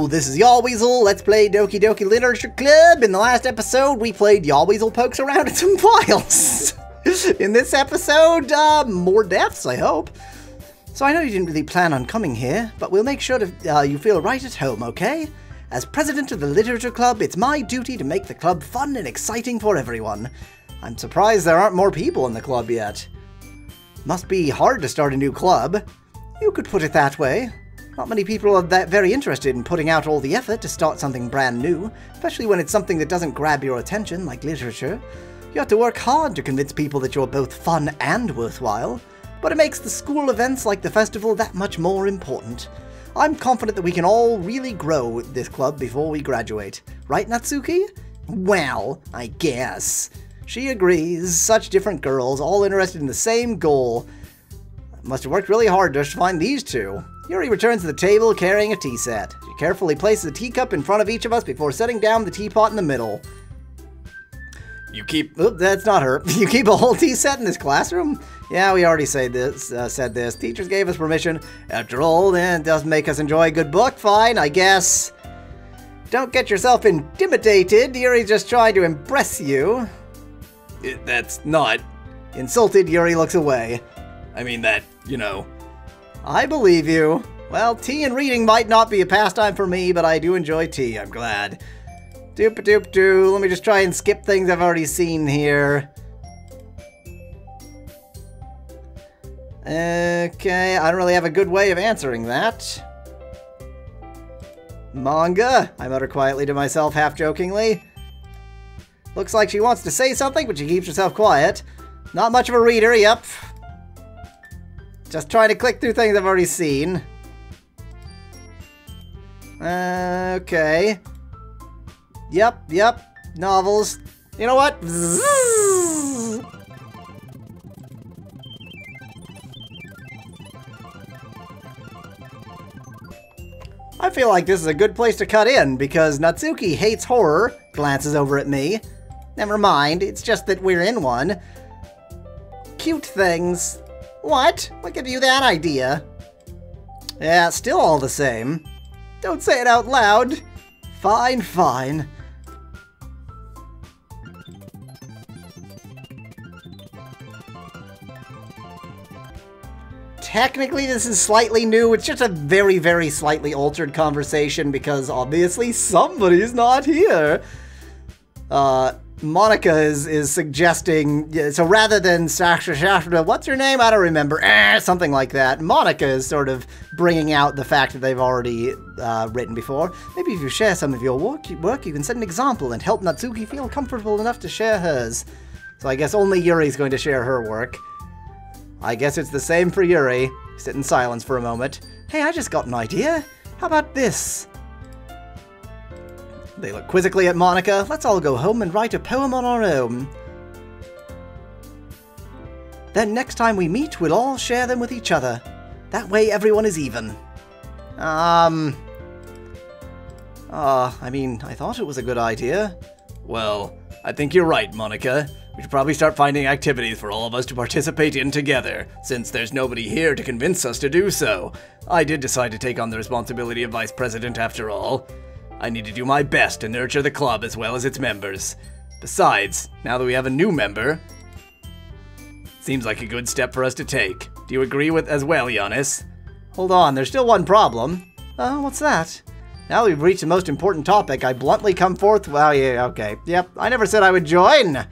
this is Yahweasel. Let's play Doki Doki Literature Club. In the last episode, we played Yahweasel Pokes Around at some files. In this episode, more deaths, I hope. So I know you didn't really plan on coming here, but we'll make sure you feel right at home, okay? As president of the Literature Club, it's my duty to make the club fun and exciting for everyone. I'm surprised there aren't more people in the club yet. Must be hard to start a new club. You could put it that way. Not many people are that very interested in putting out all the effort to start something brand new, especially when it's something that doesn't grab your attention, like literature. You have to work hard to convince people that you're both fun and worthwhile, but it makes the school events like the festival that much more important. I'm confident that we can all really grow this club before we graduate. Right, Natsuki? Well, I guess. She agrees. Such different girls, all interested in the same goal. Must have worked really hard just to find these two. Yuri returns to the table carrying a tea set. She carefully places a teacup in front of each of us before setting down the teapot in the middle. Oop, that's not her. You keep a whole tea set in this classroom? Yeah, we already said this. Teachers gave us permission. After all, it does make us enjoy a good book. Fine, I guess. Don't get yourself intimidated. Yuri's just trying to impress you. That's not. Insulted, Yuri looks away. I mean that, you know. I believe you. Well, tea and reading might not be a pastime for me, but I do enjoy tea, I'm glad. Doop-a-doop-doo. Let me just try and skip things I've already seen here. Okay, I don't really have a good way of answering that. Manga? I mutter quietly to myself, half-jokingly. Looks like she wants to say something, but she keeps herself quiet. Not much of a reader, yep. Just trying to click through things I've already seen. Okay. Yep. Novels. You know what? Zzz. I feel like this is a good place to cut in, because Natsuki hates horror, glances over at me. Never mind, it's just that we're in one. Cute things. What? What gave you that idea? Yeah, still all the same. Don't say it out loud. Fine. Technically, this is slightly new. It's just a very, very slightly altered conversation because obviously somebody's not here. Monica is suggesting, so rather than Sasha, what's her name? I don't remember. Something like that. Monica is sort of bringing out the fact that they've already written before. Maybe if you share some of your work, you can set an example and help Natsuki feel comfortable enough to share hers. So I guess only Yuri's going to share her work. I guess it's the same for Yuri. Sit in silence for a moment. Hey, I just got an idea. How about this? They look quizzically at Monica. Let's all go home and write a poem on our own. Then next time we meet, we'll all share them with each other. That way everyone is even. I mean, I thought it was a good idea. Well, I think you're right, Monica. We should probably start finding activities for all of us to participate in together, since there's nobody here to convince us to do so. I did decide to take on the responsibility of vice president after all. I need to do my best to nurture the club as well as its members. Besides, now that we have a new member, seems like a good step for us to take. Do you agree with as well, Giannis? Hold on, there's still one problem. What's that? Now that we've reached the most important topic, I bluntly come forth. Well, yeah, okay. Yep, I never said I would join.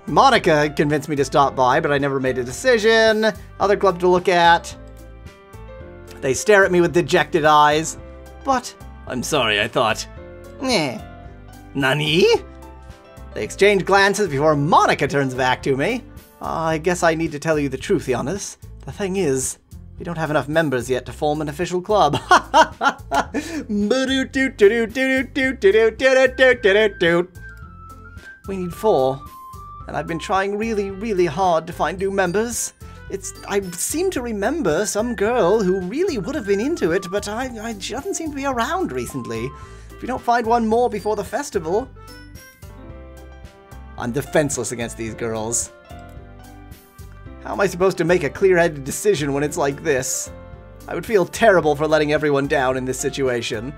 Monica convinced me to stop by, but I never made a decision. Other club to look at. They stare at me with dejected eyes. But I'm sorry, I thought. Nani? They exchange glances before Monica turns back to me. I guess I need to tell you the truth, Giannis. The thing is, we don't have enough members yet to form an official club. We need 4. And I've been trying really, really hard to find new members. I seem to remember some girl who really would have been into it, but she doesn't seem to be around recently. If we don't find one more before the festival... I'm defenseless against these girls. How am I supposed to make a clear-headed decision when it's like this? I would feel terrible for letting everyone down in this situation.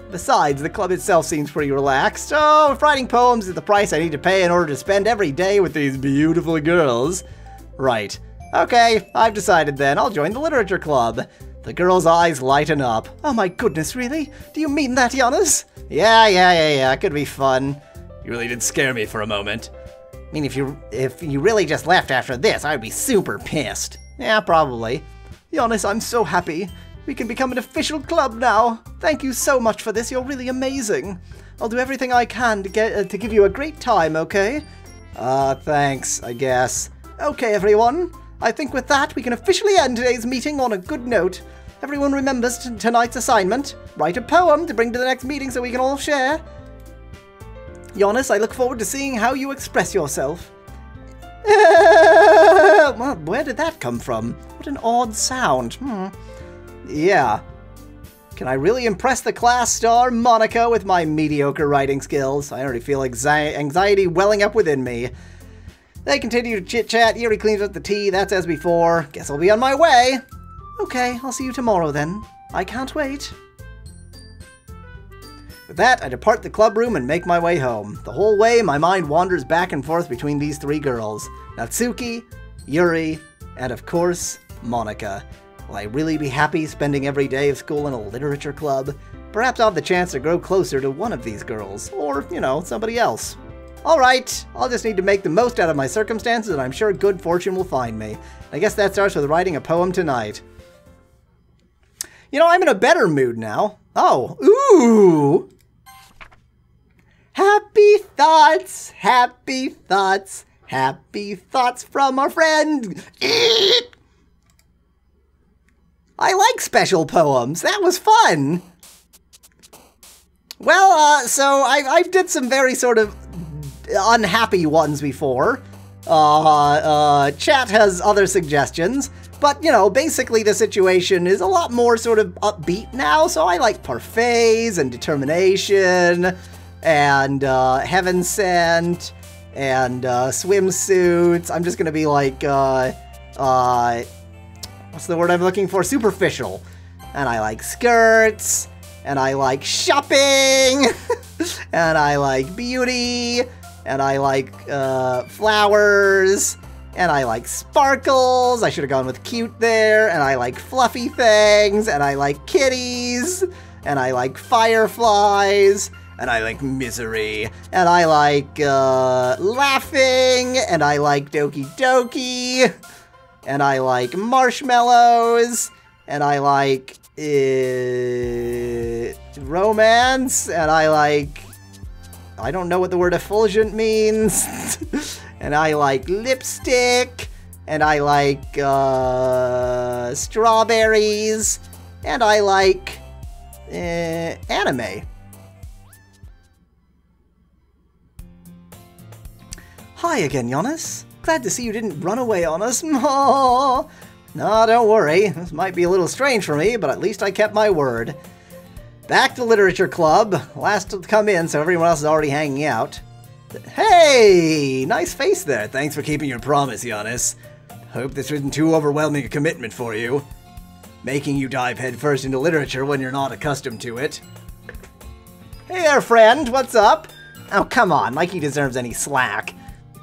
Besides, the club itself seems pretty relaxed, so if writing poems is the price I need to pay in order to spend every day with these beautiful girls. Right. Okay, I've decided then. I'll join the literature club. The girl's eyes lighten up. Oh my goodness, really? Do you mean that, Giannis? Yeah. Could be fun. You really did scare me for a moment. I mean, if you really just left after this, I would be super pissed. Yeah, probably. Giannis, I'm so happy. We can become an official club now. Thank you so much for this. You're really amazing. I'll do everything I can to give you a great time, okay? Thanks, I guess. Okay, everyone. I think with that, we can officially end today's meeting on a good note. Everyone remembers tonight's assignment. Write a poem to bring to the next meeting so we can all share. Giannis, I look forward to seeing how you express yourself. Well, where did that come from? What an odd sound. Yeah. Can I really impress the class star, Monica, with my mediocre writing skills? I already feel anxiety welling up within me. They continue to chit-chat. Yuri cleans up the tea. That's as before. Guess I'll be on my way. Okay, I'll see you tomorrow then. I can't wait. With that, I depart the club room and make my way home. The whole way, my mind wanders back and forth between these three girls. Natsuki, Yuri, and of course, Monica. Will I really be happy spending every day of school in a literature club? Perhaps I'll have the chance to grow closer to one of these girls. Or, you know, somebody else. Alright, I'll just need to make the most out of my circumstances and I'm sure good fortune will find me. I guess that starts with writing a poem tonight. You know, I'm in a better mood now. Oh, ooh! Happy thoughts, happy thoughts, happy thoughts from our friend. I like special poems. That was fun. Well, so I did some very sort of unhappy ones before. Chat has other suggestions, but, you know, basically the situation is a lot more sort of upbeat now, so I like parfaits and determination and heaven sent and swimsuits. I'm just gonna be like, what's the word I'm looking for? Superficial. And I like skirts, and I like shopping, and I like beauty, and I like flowers, and I like sparkles. I should have gone with cute there. And I like fluffy things, and I like kitties, and I like fireflies, and I like misery, and I like laughing, and I like Doki Doki, and I like marshmallows, and I like romance, and I like, I don't know what the word effulgent means, and I like lipstick, and I like strawberries, and I like anime. Hi again, Giannis. Glad to see you didn't run away on us. No, don't worry. This might be a little strange for me, but at least I kept my word. Back to Literature Club. Last to come in, so everyone else is already hanging out. Hey! Nice face there. Thanks for keeping your promise, Giannis. Hope this isn't too overwhelming a commitment for you. Making you dive headfirst into literature when you're not accustomed to it. Hey there, friend. What's up? Oh, come on. Like he deserves any slack.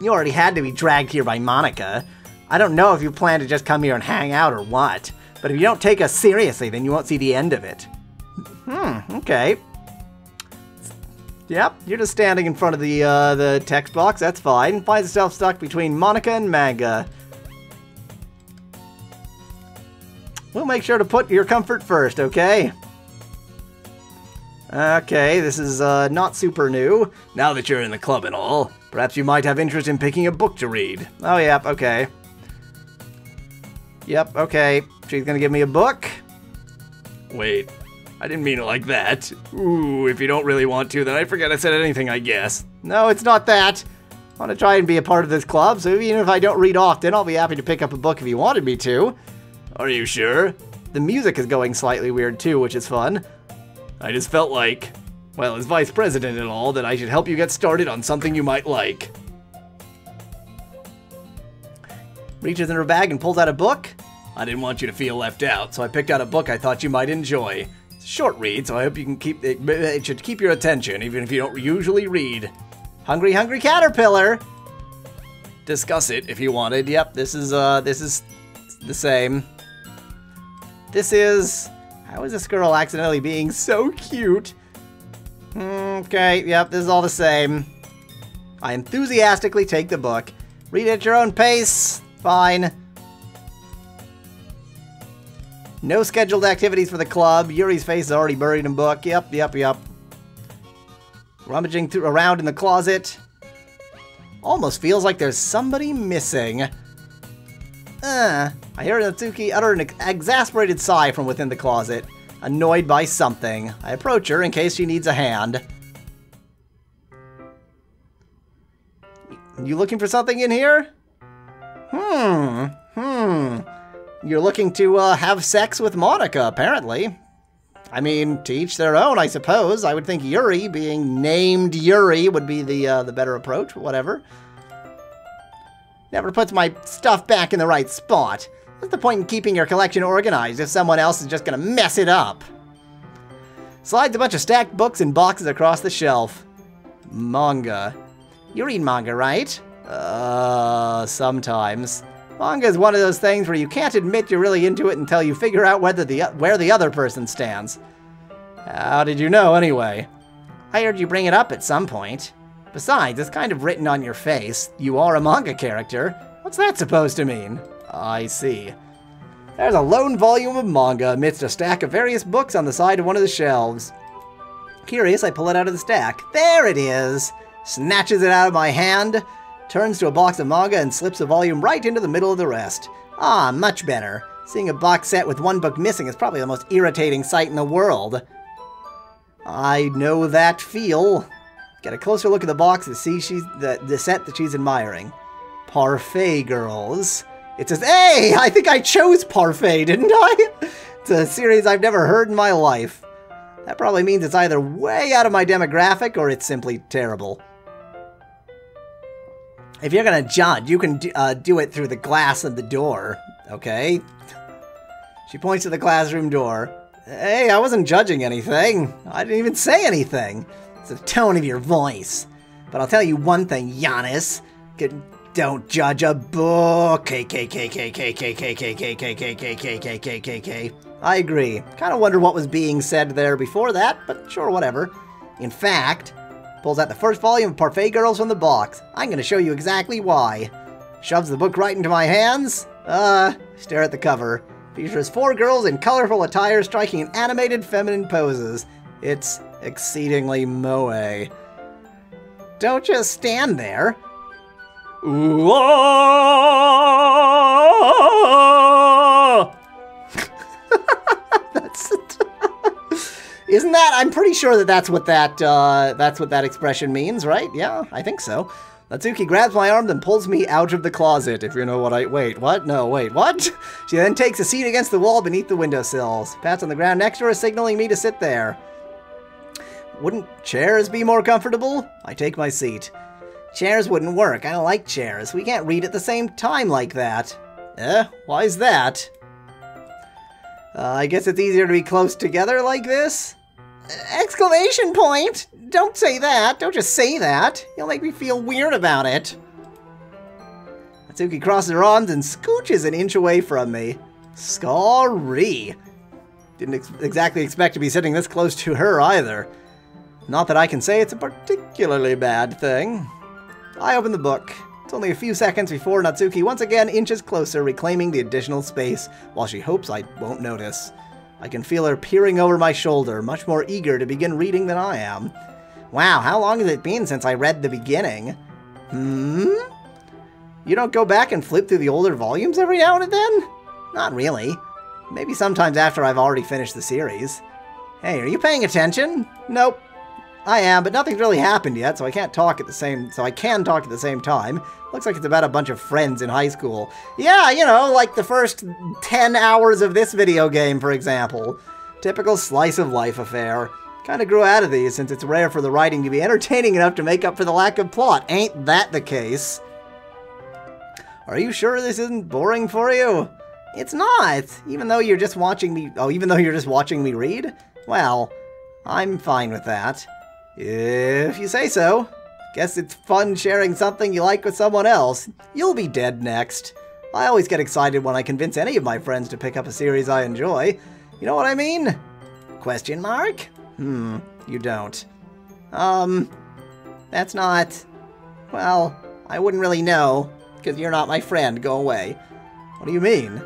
You already had to be dragged here by Monica. I don't know if you plan to just come here and hang out or what, but if you don't take us seriously, then you won't see the end of it. Okay. Yep, you're just standing in front of the text box, that's fine. Finds itself stuck between Monica and manga. We'll make sure to put your comfort first, okay? Okay, this is not super new. Now that you're in the club and all, perhaps you might have interest in picking a book to read. Oh, yep, okay. Yep, okay. She's gonna give me a book. Wait, I didn't mean it like that. Ooh, if you don't really want to, then I forget I said anything, I guess. No, it's not that. I want to try and be a part of this club, so even if I don't read often, I'll be happy to pick up a book if you wanted me to. Are you sure? The music is going slightly weird too, which is fun. I just felt like, well, as vice president and all, that I should help you get started on something you might like. Reaches in her bag and pulls out a book. I didn't want you to feel left out, so I picked out a book I thought you might enjoy. It's a short read, so I hope you can keep it should keep your attention, even if you don't usually read. Hungry, hungry caterpillar. Discuss it if you wanted. Yep, this is the same. This is... How is this girl accidentally being so cute? Okay, yep, this is all the same. I enthusiastically take the book. Read it at your own pace. Fine. No scheduled activities for the club. Yuri's face is already buried in book. Yep. Rummaging around in the closet. Almost feels like there's somebody missing. I hear Natsuki utter an exasperated sigh from within the closet, annoyed by something. I approach her in case she needs a hand. You looking for something in here? You're looking to have sex with Monica, apparently. I mean, to each their own, I suppose. I would think Yuri, being named Yuri, would be the better approach, whatever. Never puts my stuff back in the right spot. What's the point in keeping your collection organized if someone else is just gonna mess it up? Slides a bunch of stacked books and boxes across the shelf. Manga. You read manga, right? Sometimes. Manga is one of those things where you can't admit you're really into it until you figure out where the other person stands. How did you know, anyway? I heard you bring it up at some point. Besides, it's kind of written on your face. You are a manga character. What's that supposed to mean? I see. There's a lone volume of manga amidst a stack of various books on the side of one of the shelves. Curious, I pull it out of the stack. There it is! Snatches it out of my hand, turns to a box of manga and slips a volume right into the middle of the rest. Ah, much better. Seeing a box set with one book missing is probably the most irritating sight in the world. I know that feel. Get a closer look at the box to see the set that she's admiring. Parfait Girls. It says, hey, I think I chose Parfait, didn't I? It's a series I've never heard in my life. That probably means it's either way out of my demographic or it's simply terrible. If you're gonna judge, you can do it through the glass of the door, okay? She points to the classroom door. Hey, I wasn't judging anything. I didn't even say anything. It's the tone of your voice. But I'll tell you one thing, Giannis. Don't judge a book. I agree. Kind of wonder what was being said there before that, but sure, whatever. In fact, pulls out the first volume of Parfait Girls from the box. I'm going to show you exactly why. Shoves the book right into my hands. Stare at the cover. Features 4 girls in colorful attire striking in animated feminine poses. It's exceedingly moe. Don't just stand there. Ooh, oh! Isn't that? I'm pretty sure that's what that expression means, right? Yeah, I think so. Natsuki grabs my arm, then pulls me out of the closet. If you know what wait, what? No, wait, what? She then takes a seat against the wall beneath the windowsills. Pats on the ground next to her, signaling me to sit there. Wouldn't chairs be more comfortable? I take my seat. Chairs wouldn't work. I don't like chairs. We can't read at the same time like that. Why's that? I guess it's easier to be close together like this? Exclamation point! Don't say that. Don't just say that. You'll make me feel weird about it. Natsuki crosses her arms and scooches an inch away from me. Sorry. Didn't exactly expect to be sitting this close to her either. Not that I can say it's a particularly bad thing. I open the book. It's only a few seconds before Natsuki once again inches closer, reclaiming the additional space, while she hopes I won't notice. I can feel her peering over my shoulder, much more eager to begin reading than I am. Wow, how long has it been since I read the beginning? You don't go back and flip through the older volumes every now and then? Not really. Maybe sometimes after I've already finished the series. Hey, are you paying attention? Nope. I am, but nothing's really happened yet, so I can talk at the same time. Looks like it's about a bunch of friends in high school. Yeah, you know, like the first 10 hours of this video game, for example. Typical slice of life affair. Kinda grew out of these since it's rare for the writing to be entertaining enough to make up for the lack of plot. Ain't that the case? Are you sure this isn't boring for you? It's not! Even though you're just watching me... Oh, even though you're just watching me read? Well, I'm fine with that. If you say so. Guess it's fun sharing something you like with someone else. You'll be dead next. I always get excited when I convince any of my friends to pick up a series I enjoy. You know what I mean? Question mark? You don't. That's not... Well, I wouldn't really know, because you're not my friend. Go away. What do you mean?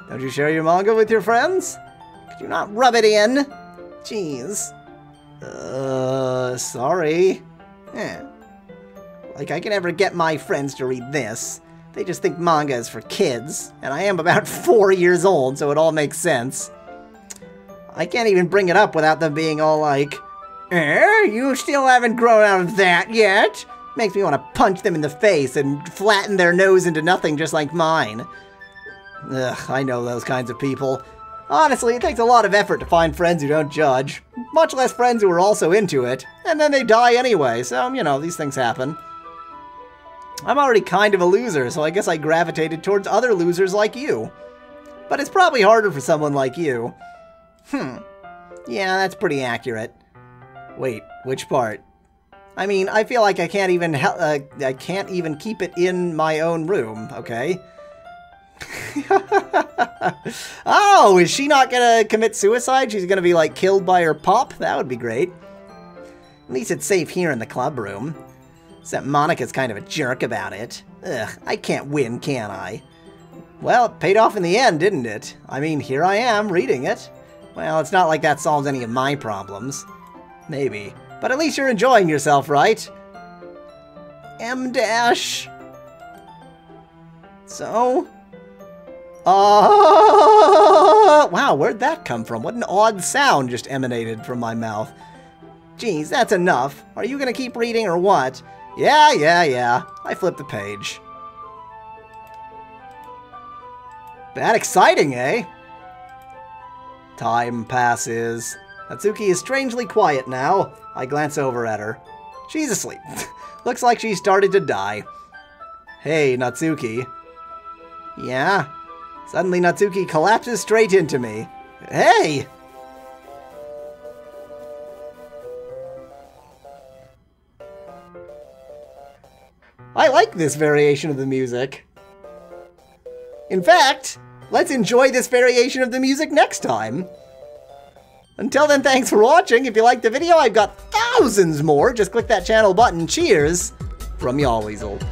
Don't you share your manga with your friends? Could you not rub it in? Jeez. Sorry. Like I can never get my friends to read this. They just think manga is for kids, and I am about 4 years old, so it all makes sense. I can't even bring it up without them being all like, you still haven't grown out of that yet? Makes me want to punch them in the face and flatten their nose into nothing just like mine. Ugh, I know those kinds of people. Honestly, it takes a lot of effort to find friends who don't judge. Much less friends who are also into it. And then they die anyway, so, you know, these things happen. I'm already kind of a loser, so I guess I gravitated towards other losers like you. But it's probably harder for someone like you. Yeah, that's pretty accurate. Wait, which part? I mean, I feel like I can't even keep it in my own room, okay? Oh, is she not gonna commit suicide? She's gonna be, like, killed by her pop? That would be great. At least it's safe here in the club room. Except Monica's kind of a jerk about it. Ugh, I can't win, can I? Well, it paid off in the end, didn't it? I mean, here I am, reading it. Well, it's not like that solves any of my problems. Maybe. But at least you're enjoying yourself, right? M-dash. So? Wow, where'd that come from? What an odd sound just emanated from my mouth. Geez, that's enough. Are you gonna keep reading or what? Yeah. I flipped the page. That exciting, eh? Time passes. Natsuki is strangely quiet now. I glance over at her. She's asleep. Looks like she started to die. Hey, Natsuki. Yeah? Suddenly Natsuki collapses straight into me. Hey! I like this variation of the music. In fact, let's enjoy this variation of the music next time. Until then, thanks for watching. If you liked the video, I've got thousands more. Just click that channel button. Cheers from Yahweasel.